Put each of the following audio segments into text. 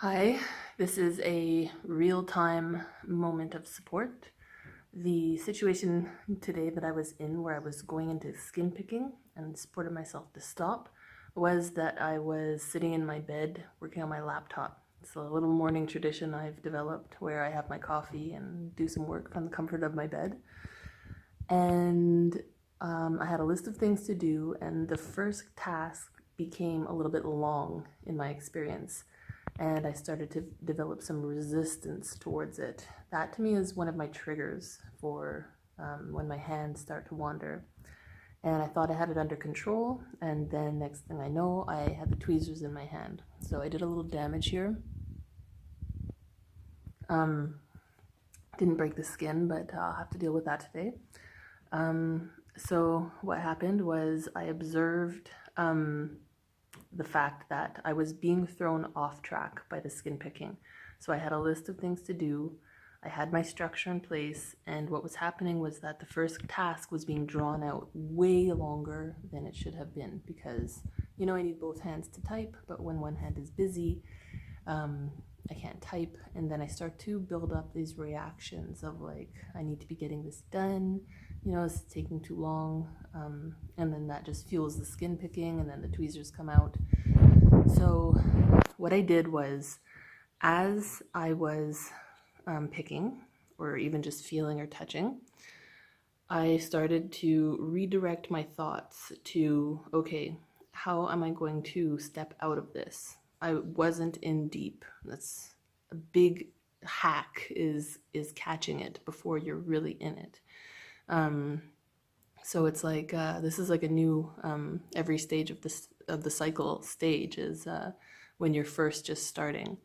Hi, this is a real-time moment of support. The situation today that I was in, where I was going into skin picking and supported myself to stop, was that I was sitting in my bed working on my laptop. It's a little morning tradition I've developed where I have my coffee and do some work from the comfort of my bed. And I had a list of things to do, and the first task became a little bit long in my experience, and I started to develop some resistance towards it. That to me is one of my triggers for when my hands start to wander. And I thought I had it under control, and then next thing I know, I had the tweezers in my hand. So I did a little damage here. Um, didn't break the skin, but I'll have to deal with that today. So what happened was I observed the fact that I was being thrown off track by the skin picking. So I had a list of things to do. I had my structure in place, and what was happening was that the first task was being drawn out way longer than it should have been because, I need both hands to type, but when one hand is busy, I can't type, and then I start to build up these reactions of like, I need to be getting this done, it's taking too long, and then that just fuels the skin picking, and then the tweezers come out. So what I did was, as I was picking, or even just feeling or touching, I started to redirect my thoughts to, okay, how am I going to step out of this? I wasn't in deep. That's a big hack is catching it before you're really in it. So it's like this is like a new every stage of the cycle stage is when you're first just starting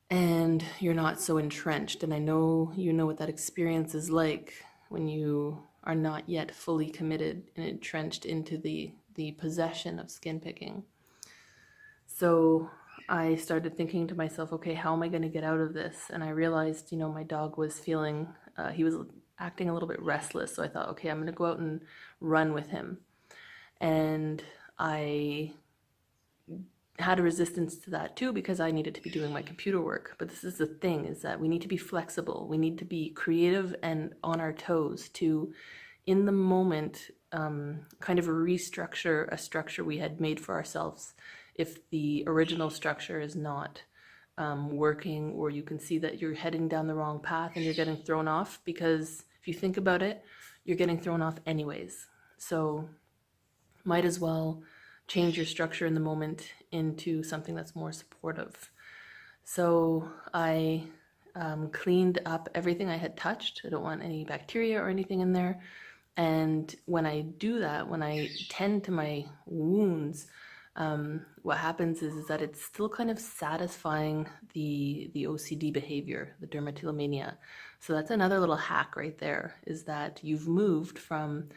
and you're not so entrenched. And I know you know what that experience is like when you are not yet fully committed and entrenched into the possession of skin picking. So I started thinking to myself, okay, how am I going to get out of this? And I realized, my dog was feeling, he was acting a little bit restless. So I thought, okay, I'm going to go out and run with him. And I had a resistance to that too because I needed to be doing my computer work. But this is the thing, is that we need to be flexible. We need to be creative and on our toes to, in the moment, kind of restructure a structure we had made for ourselves if the original structure is not working, or you can see that you're heading down the wrong path and you're getting thrown off, because if you think about it, you're getting thrown off anyways. So might as well change your structure in the moment into something that's more supportive. So I cleaned up everything I had touched. I don't want any bacteria or anything in there. And when I do that, when I tend to my wounds, what happens is that it's still kind of satisfying the OCD behavior, the dermatillomania. So that's another little hack right there, is that you've moved from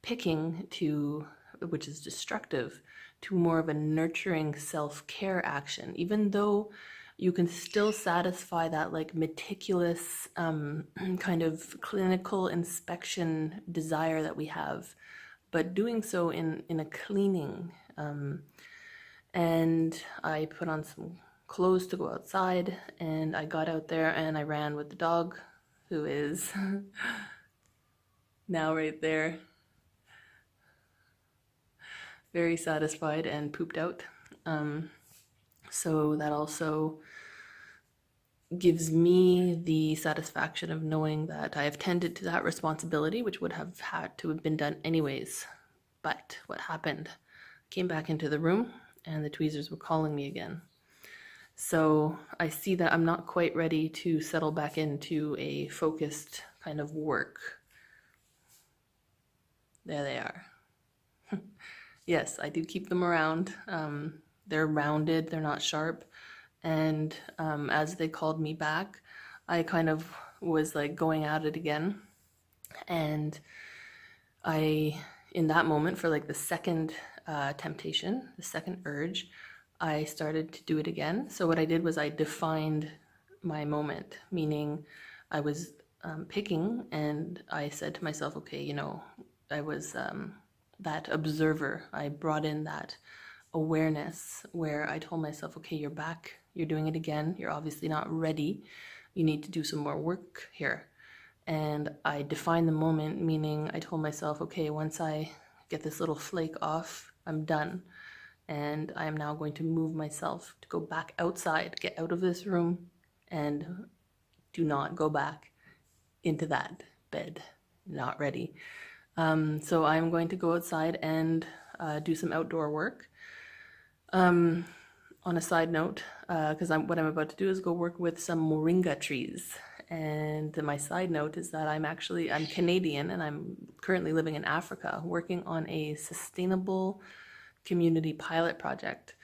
picking to, which is destructive, to more of a nurturing self-care action, even though you can still satisfy that like meticulous kind of clinical inspection desire that we have, but doing so in a cleaning. And I put on some clothes to go outside, and I got out there and I ran with the dog, who is now right there, very satisfied and pooped out. So that also gives me the satisfaction of knowing that I have tended to that responsibility, which would have had to have been done anyways. But what happened? I came back into the room and the tweezers were calling me again. So I see that I'm not quite ready to settle back into a focused kind of work. There they are. Yes, I do keep them around. They're rounded, they're not sharp. And as they called me back, I kind of was like going at it again. And in that moment, for like the second temptation, the second urge, I started to do it again. So what I did was I defined my moment, meaning I was picking, and I said to myself, okay, I was that observer. I brought in that, awareness where I told myself, okay, you're back, you're doing it again, you're obviously not ready, you need to do some more work here. And I defined the moment, meaning I told myself, okay, once I get this little flake off, I'm done. And I am now going to move myself to go back outside, get out of this room, and do not go back into that bed. Not ready. So I'm going to go outside and do some outdoor work. On a side note, because what I'm about to do is go work with some moringa trees. And my side note is that I'm Canadian and I'm currently living in Africa, working on a sustainable community pilot project.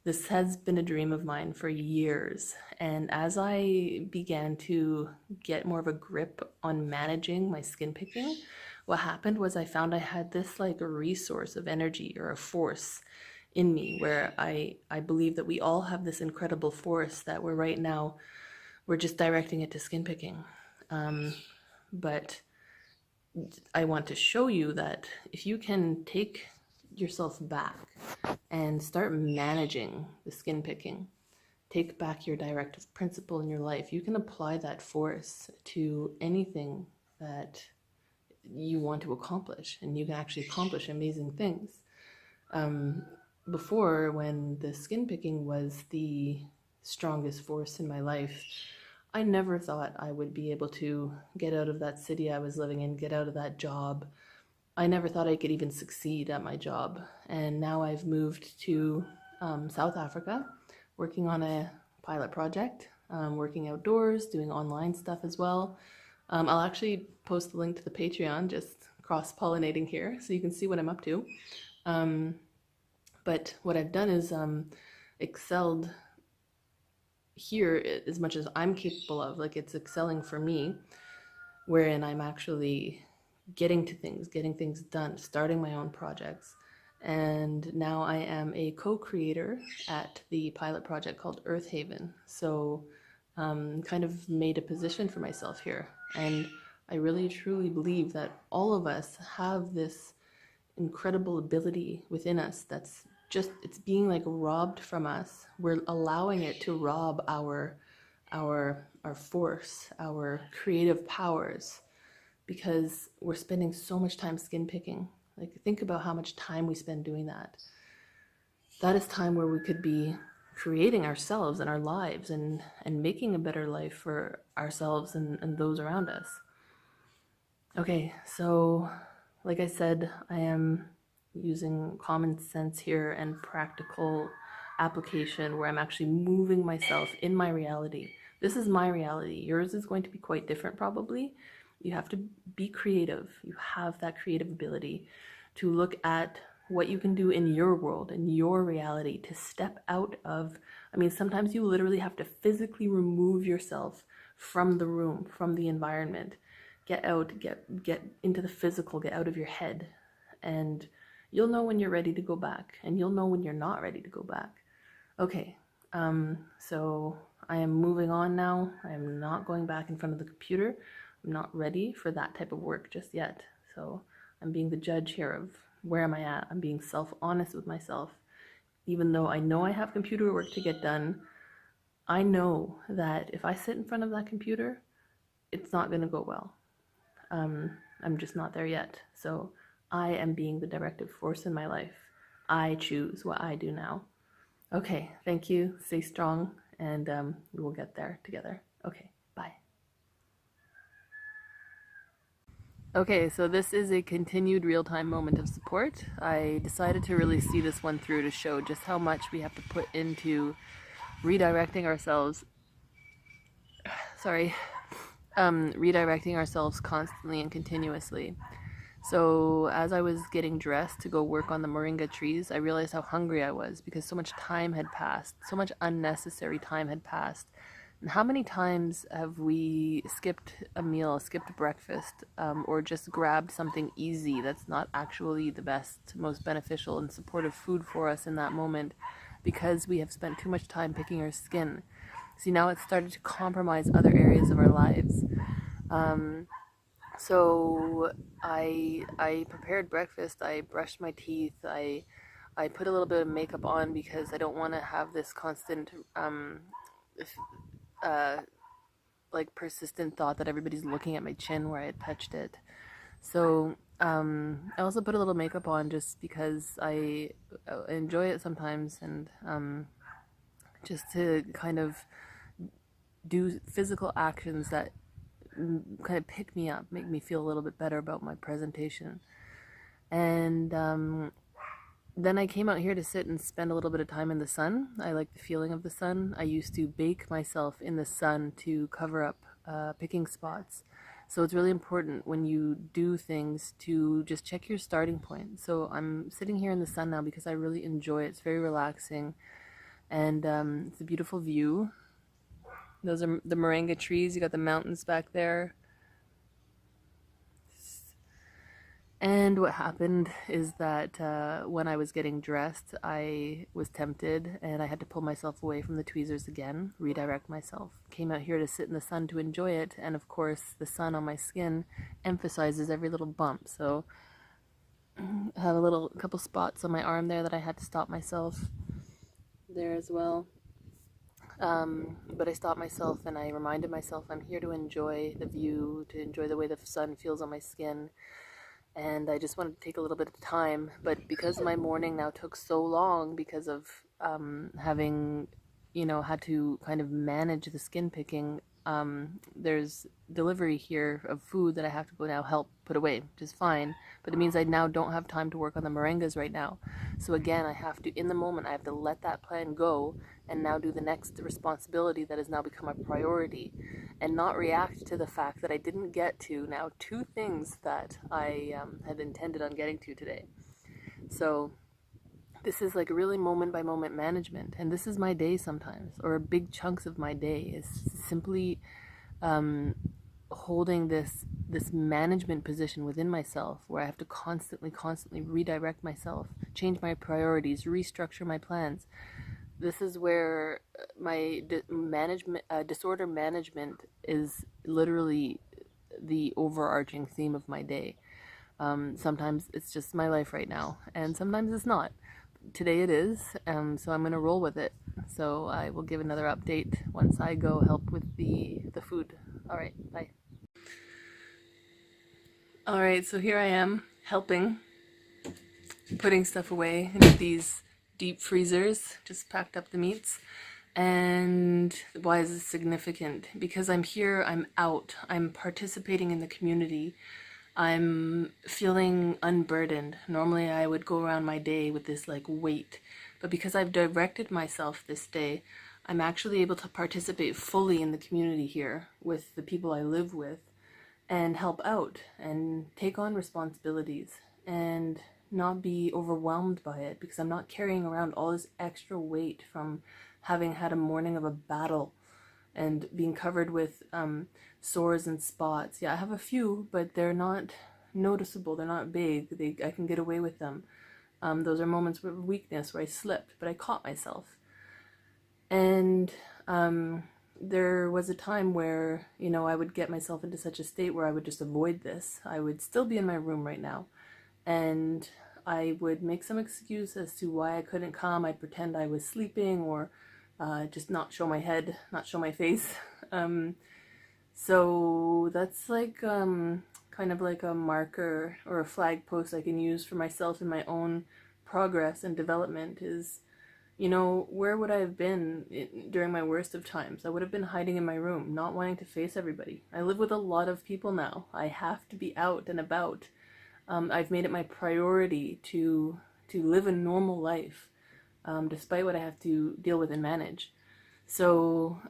This has been a dream of mine for years. And as I began to get more of a grip on managing my skin picking, what happened was I found I had this like a resource of energy or a force in me where I believe that we all have this incredible force that we're just directing it to skin picking. But I want to show you that if you can take yourself back and start managing the skin picking, take back your directive principle in your life, you can apply that force to anything that you want to accomplish, and you can actually accomplish amazing things. Before, when the skin picking was the strongest force in my life, I never thought I would be able to get out of that city I was living in, get out of that job. I never thought I could even succeed at my job. And now I've moved to South Africa, working on a pilot project, working outdoors, doing online stuff as well. I'll actually post the link to the Patreon, just cross-pollinating here, so you can see what I'm up to. But what I've done is excelled here as much as I'm capable of. Like, it's excelling for me, wherein I'm actually getting things done, starting my own projects. And now I am a co-creator at the pilot project called Earth Haven. So kind of made a position for myself here. And I really truly believe that all of us have this incredible ability within us that's just, it's being like robbed from us. We're allowing it to rob our force, our creative powers, because we're spending so much time skin picking. Like, think about how much time we spend doing that. That is time where we could be creating ourselves and our lives and making a better life for ourselves and those around us. Okay, so like I said, I am using common sense here and practical application where I'm actually moving myself in my reality. This is my reality. Yours is going to be quite different probably. You have to be creative. You have that creative ability to look at what you can do in your world, in your reality, to step out of, sometimes you literally have to physically remove yourself from the room, from the environment. Get out, get into the physical, get out of your head. And you'll know when you're ready to go back, and you'll know when you're not ready to go back. Okay, so I am moving on now. I am not going back in front of the computer. I'm not ready for that type of work just yet. So I'm being the judge here of where am I at. I'm being self-honest with myself. Even though I know I have computer work to get done, I know that if I sit in front of that computer, it's not going to go well. I'm just not there yet. So I am being the directive force in my life. I choose what I do now. Okay, thank you. Stay strong, and we will get there together. Okay, bye. Okay, so this is a continued real-time moment of support. I decided to really see this one through to show just how much we have to put into redirecting ourselves. Redirecting ourselves constantly and continuously. So as I was getting dressed to go work on the moringa trees, I realized how hungry I was because so much time had passed, so much unnecessary time had passed. And how many times have we skipped a meal, skipped breakfast, or just grabbed something easy that's not actually the best, most beneficial and supportive food for us in that moment because we have spent too much time picking our skin. See, now it's started to compromise other areas of our lives. So I prepared breakfast, I brushed my teeth, I I put a little bit of makeup on because I don't want to have this constant uh, like persistent thought that everybody's looking at my chin where I had touched it. So I also put a little makeup on just because I enjoy it sometimes, and just to kind of do physical actions that kind of pick me up, make me feel a little bit better about my presentation. And then I came out here to sit and spend a little bit of time in the sun. I like the feeling of the sun. I used to bake myself in the sun to cover up picking spots. So it's really important when you do things to just check your starting point. So I'm sitting here in the sun now because I really enjoy it. It's very relaxing, and it's a beautiful view. Those are the moringa trees. You got the mountains back there. And what happened is that when I was getting dressed, I was tempted and I had to pull myself away from the tweezers again, redirect myself. Came out here to sit in the sun to enjoy it, and of course the sun on my skin emphasizes every little bump. So I have a couple spots on my arm there that I had to stop myself there as well. But I stopped myself and I reminded myself I'm here to enjoy the view, to enjoy the way the sun feels on my skin. And I just wanted to take a little bit of time, but because my morning now took so long because of having, had to kind of manage the skin picking, there's delivery here of food that I have to go now help put away, which is fine, but it means I now don't have time to work on the moringas right now. So again, I have to, in the moment, I have to let that plan go and now do the next responsibility that has now become a priority, and not react to the fact that I didn't get to now 2 things that I had intended on getting to today. So this is like really moment by moment management, and this is my day sometimes, or big chunks of my day is simply holding this management position within myself, where I have to constantly redirect myself, change my priorities, restructure my plans. This is where my disorder management is literally the overarching theme of my day. Sometimes it's just my life right now, and sometimes it's not. Today it is, so I'm going to roll with it. So I will give another update once I go help with the food. All right, bye. All right, so here I am helping, putting stuff away into these deep freezers, just packed up the meats. And why is this significant? Because I'm here, I'm out, I'm participating in the community, I'm feeling unburdened. Normally I would go around my day with this like weight, but because I've directed myself this day, I'm actually able to participate fully in the community here with the people I live with, and help out and take on responsibilities and not be overwhelmed by it, because I'm not carrying around all this extra weight from having had a morning of a battle and being covered with sores and spots. Yeah, I have a few, but they're not noticeable, they're not big, I can get away with them. Those are moments of weakness where I slipped, but I caught myself. And there was a time where, I would get myself into such a state where I would just avoid this. I would still be in my room right now, and I would make some excuse as to why I couldn't come. I'd pretend I was sleeping, or just not show my head, not show my face. So that's like kind of like a marker or a flag post I can use for myself in my own progress and development is, where would I have been during my worst of times? I would have been hiding in my room, not wanting to face everybody. I live with a lot of people now. I have to be out and about. I've made it my priority to live a normal life, despite what I have to deal with and manage. So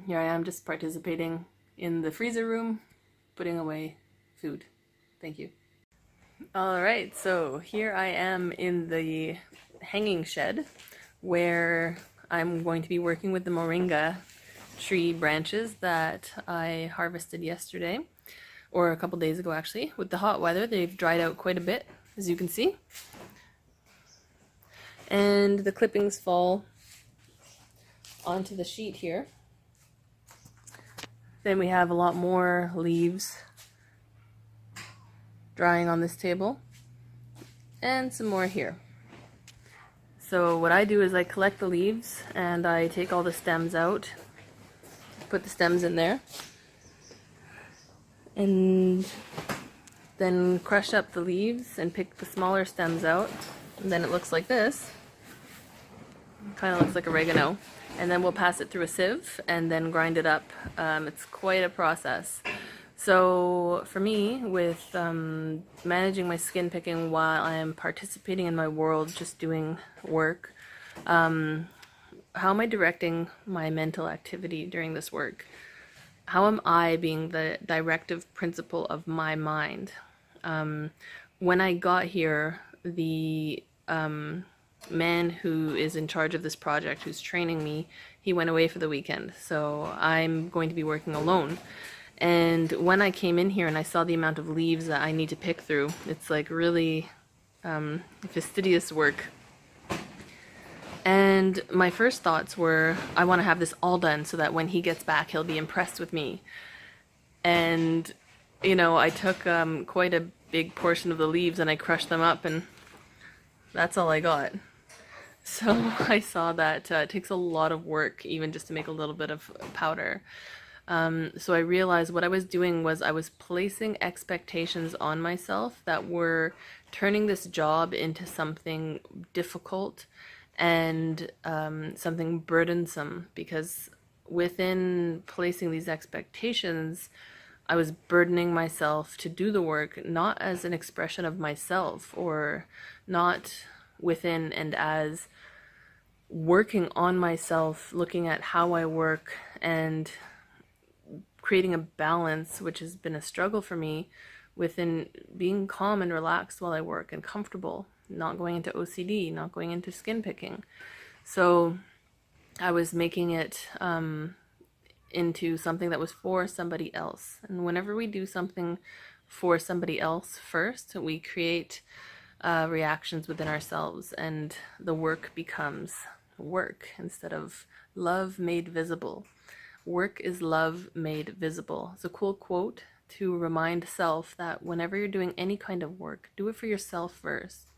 here I am, just participating in the freezer room, putting away food. Thank you. All right, so here I am in the hanging shed where I'm going to be working with the moringa tree branches that I harvested yesterday, or a couple days ago actually. With the hot weather, they've dried out quite a bit, as you can see. And the clippings fall onto the sheet here. Then we have a lot more leaves drying on this table, and some more here. So what I do is I collect the leaves and I take all the stems out, put the stems in there, and then crush up the leaves and pick the smaller stems out. And then it looks like this. Kind of looks like oregano. And then we'll pass it through a sieve and then grind it up. It's quite a process. So for me, with managing my skin picking while I am participating in my world, just doing work, how am I directing my mental activity during this work? How am I being the directive principle of my mind? When I got here, the man who is in charge of this project, who's training me, he went away for the weekend. So I'm going to be working alone. And when I came in here and I saw the amount of leaves that I need to pick through, it's like really fastidious work. And my first thoughts were, I want to have this all done so that when he gets back, he'll be impressed with me. And, you know, I took quite a big portion of the leaves and I crushed them up, and that's all I got. So I saw that it takes a lot of work even just to make a little bit of powder. So I realized what I was doing was I was placing expectations on myself that were turning this job into something difficult and something burdensome, because within placing these expectations, I was burdening myself to do the work, not as an expression of myself, or not within and as working on myself, looking at how I work and creating a balance, which has been a struggle for me, within being calm and relaxed while I work and comfortable, not going into OCD, not going into skin picking. So I was making it into something that was for somebody else. And whenever we do something for somebody else first, we create reactions within ourselves, and the work becomes work instead of love made visible. Work is love made visible. It's a cool quote to remind self that whenever you're doing any kind of work, do it for yourself first.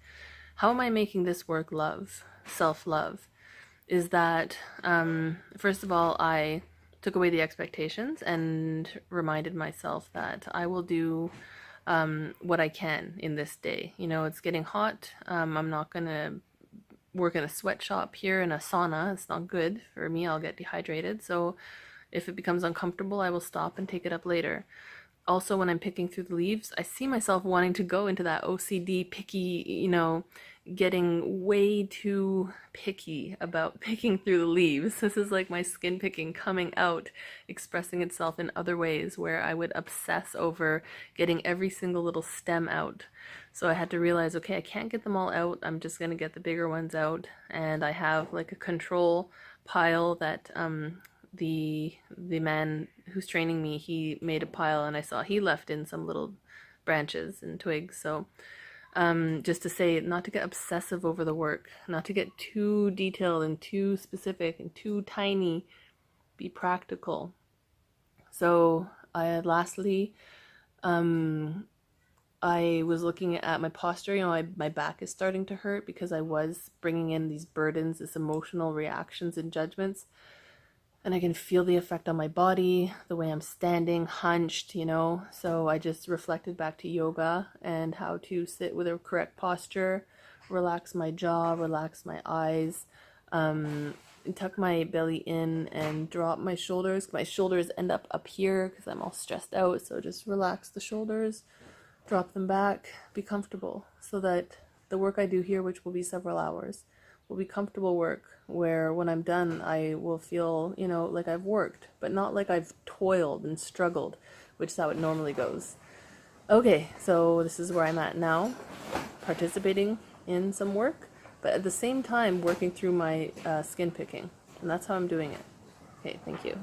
How am I making this work love? Self-love. Is that, first of all, I took away the expectations and reminded myself that I will do what I can in this day. You know, it's getting hot. I'm not going to work in a sweatshop here in a sauna. It's not good for me. I'll get dehydrated. So if it becomes uncomfortable, I will stop and take it up later. Also, when I'm picking through the leaves, I see myself wanting to go into that OCD picky, you know, getting way too picky about picking through the leaves. This is like my skin picking coming out, expressing itself in other ways, where I would obsess over getting every single little stem out. So I had to realize, okay, I can't get them all out. I'm just going to get the bigger ones out. And I have like a control pile that the man who's training me, he made a pile, and I saw he left in some little branches and twigs. So just to say, not to get obsessive over the work, not to get too detailed and too specific and too tiny, be practical. So lastly, I was looking at my posture. You know, my back is starting to hurt because I was bringing in these burdens, this emotional reactions and judgments. And I can feel the effect on my body, the way I'm standing, hunched, you know. So I just reflected back to yoga and how to sit with a correct posture, relax my jaw, relax my eyes, tuck my belly in and drop my shoulders. My shoulders end up here because I'm all stressed out. So just relax the shoulders, drop them back, be comfortable, so that the work I do here, which will be several hours, will be comfortable work, where when I'm done, I will feel, you know, like I've worked, but not like I've toiled and struggled, which is how it normally goes. Okay, so this is where I'm at now, participating in some work, but at the same time working through my skin picking, and that's how I'm doing it. Okay, thank you.